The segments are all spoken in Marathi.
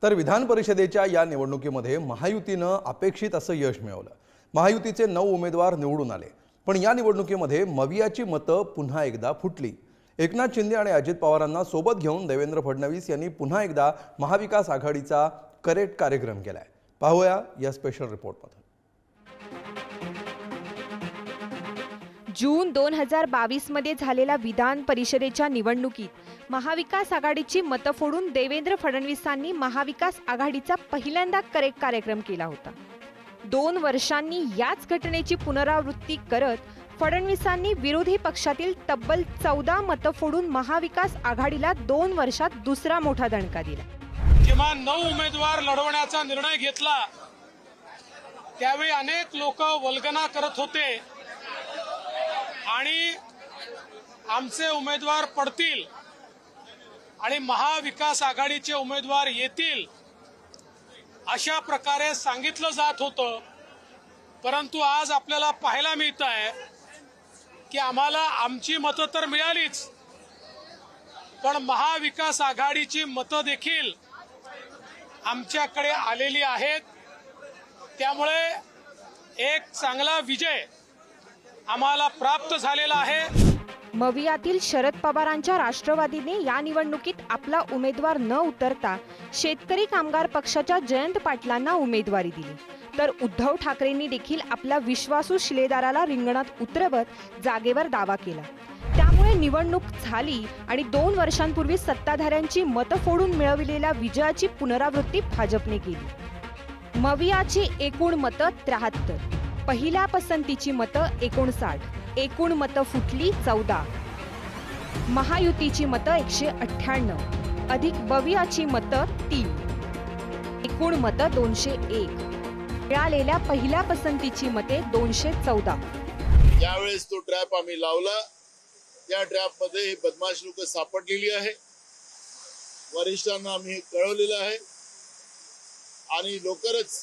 तर विधान परिषदेच्या या निवडणुकीमध्ये महायुतीनं अपेक्षित असं यश मिळवलं। महायुतीचे 9 उमेदवार निवडून आले, पण या निवडणुकीमध्ये मवियाची मतं पुन्हा एकदा फुटली। एकनाथ शिंदे आणि अजित पवारांना सोबत घेऊन देवेंद्र फडणवीस यांनी पुन्हा एकदा महाविकास आघाडीचा करेक्ट कार्यक्रम केलाय। पाहूया या स्पेशल रिपोर्टमध्ये। जून 2022 मध्ये झालेल्या विधान परिषदेच्या निवडणुकीत महाविकास आघाडीची मतं फोडून देवेंद्र फडणवीसांनी महाविकास आघाडीचा पहिल्यांदा करेक्ट कार्यक्रम केला होता। 2 वर्षांनी याच घटनेची पुनरावृत्ती करत फडणवीसांनी विरोधी पक्षातील तब्बल 14 मतं फोडून महाविकास आघाडीला 2 वर्षात दुसरा मोठा दणका दिला। जेव्हा 9 उमेदवार लढवण्याचा निर्णय घेतला त्यावेळी अनेक लोक वल्गना करत होते आणि आमचे उमेदवार पडतील आणि महाविकास आघाडीचे उमेदवार येतील अशा प्रकारे सांगितलं जात होतं। परंतु आज आपल्याला पाहायला मिळत आहे की आम्हाला आमची मतं तर मिळालीच, पण महाविकास आघाडीची मतं देखील आमच्याकडे आलेली आहेत। त्यामुळे एक चांगला विजय आम्हाला प्राप्त झालेला आहे। मवियातील शरद पवारांच्या राष्ट्रवादीने या निवडणुकीत आपला उमेदवार न उतरता शेतकरी कामगार पक्षाच्या जयंत पाटलांना उमेदवारी दिली, तर उद्धव ठाकरेंनी देखील आपल्या विश्वासू शिलेदाराला रिंगणात उतरवत जागेवर दावा केला। त्यामुळे निवडणूक झाली आणि 2 वर्षांपूर्वी सत्ताधाऱ्यांची मतं फोडून मिळविलेल्या विजयाची पुनरावृत्ती भाजपने केली। मवियाची एकूण मतं 73, पहिल्या पसंतीची मतं 59, एकूण मतं फुटली 14, महायुतीची मतं 198 अधिक मवियाची मतं 3, एकूण मतं 201, मिळालेल्या पहिल्या पसंतीची मते 214। यावेळेस तो ट्रॅप आम्ही लावला। त्या ट्रॅप मध्ये ही बदमाश लोक सापडलेली आहे। वरिष्ठांना आम्ही कळवलेलं आहे आणि लवकरच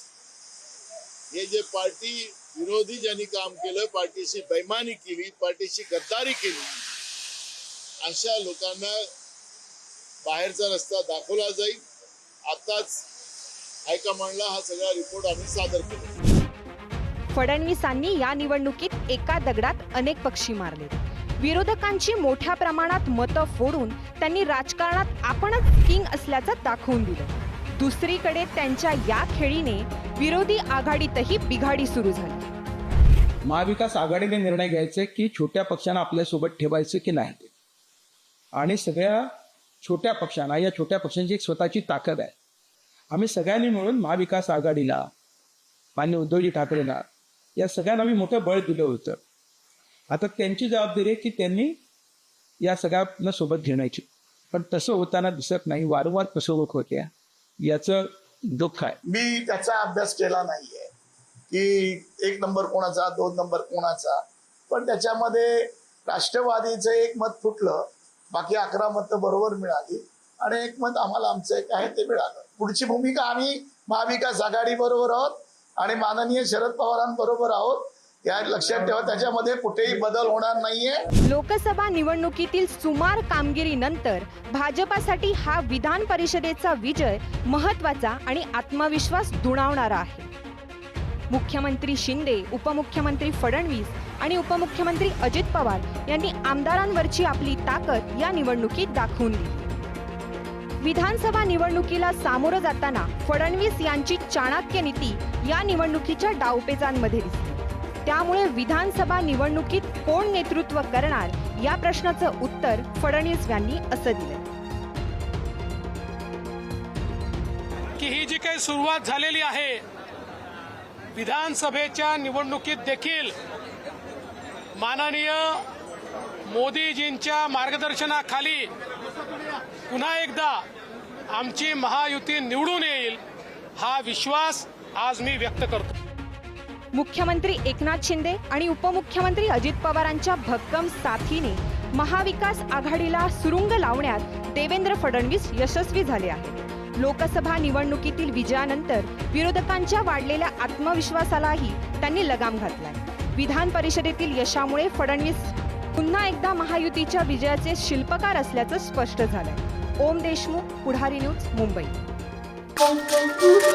हे जे पार्टी विरोधी ज्यांनी काम केलं, पार्टीशी बेईमानी केली, पार्टीशी गद्दारी केली, अशा लोकांना बाहेरचा रस्ता दाखवला जाईल। आताच हायकमांडला हा सगळा रिपोर्ट आम्ही सादर केला। फडणवीसांनी या निवडणुकीत एका दगडात अनेक पक्षी मारले। विरोधकांची मोठ्या प्रमाणात मतं फोडून त्यांनी राजकारणात आपणच किंग असल्याचं दाखवून दिलं। दुसरीकडे त्यांच्या या खेळीने विरोधी आघाडीतही बिघाडी सुरू झाली। महाविकास आघाडीने निर्णय घ्यायचे की छोट्या पक्षांना आपल्यासोबत ठेवायचं की नाही, आणि सगळ्या छोट्या पक्षांना, या छोट्या पक्षांची एक स्वतःची ताकद आहे। आम्ही सगळ्यांनी मिळून महाविकास आघाडीला, माननीय उद्धवजी ठाकरेंना, या सगळ्यांना आम्ही मोठं बळ दिलं होतं। आता त्यांची जबाबदारी आहे की त्यांनी या सगळ्यांना सोबत घेण्याची, पण तसं होताना दिसत नाही। वारंवार फसवणूक होते, याचं दुःख आहे। मी त्याचा अभ्यास केला नाहीये की 1 नंबर कोणाचा 2 नंबर कोणाचा, पण त्याच्यामध्ये राष्ट्रवादीचं 1 मत फुटलं, बाकी 11 मतं बरोबर मिळाली आणि 1 मत आम्हाला आमचं एक आहे ते मिळालं। पुढची भूमिका आम्ही महाविकास आघाडी बरोबर आहोत आणि माननीय शरद पवारांबरोबर आहोत, या लक्षात ठेवा। त्याच्यामध्ये कुठेही बदल होणार नाहीये। लोकसभा निवडणुकीतील सुमार कामगिरीनंतर भाजपासाठी हा विधान परिषदेचा विजय महत्त्वाचा आणि आत्मविश्वास दुणावणारा आहे। मुख्यमंत्री शिंदे, उपमुख्यमंत्री फडणवीस आणि उपमुख्यमंत्री अजित पवार यांनी आमदारांवरची आपली ताकद या निवडणुकीत दाखवून दिली। विधानसभा निवडणुकीला सामोरं जाताना फडणवीस यांची चाणक्य नीती या निवडणुकीच्या डावपेचांमध्ये दिसली। त्यामुळे विधानसभा निवडणुकीत कोण नेतृत्व करणार या प्रश्नाचं उत्तर फडणवीस यांनी असं दिलं की ही जी काही सुरुवात झालेली आहे विधानसभेच्या निवडणुकीत देखील माननीय मोदीजींच्या मार्गदर्शनाखाली पुन्हा एकदा आमची महायुती निवडून येईल, हा विश्वास आज मी व्यक्त करतो। मुख्यमंत्री एकनाथ शिंदे आणि उपमुख्यमंत्री अजित पवारांच्या भक्कम साथीने महाविकास आघाडीला सुरुंग लावण्यात देवेंद्र फडणवीस यशस्वी झाले आहेत। लोकसभा निवडणुकीतील विजयानंतर विरोधकांच्या वाढलेल्या आत्मविश्वासालाही त्यांनी लगाम घातलाय। विधान परिषदेतील यशामुळे फडणवीस पुन्हा एकदा महायुतीच्या विजयाचे शिल्पकार असल्याचं स्पष्ट झालंय। ओम देशमुख, पुढारी न्यूज, मुंबई। Thank you.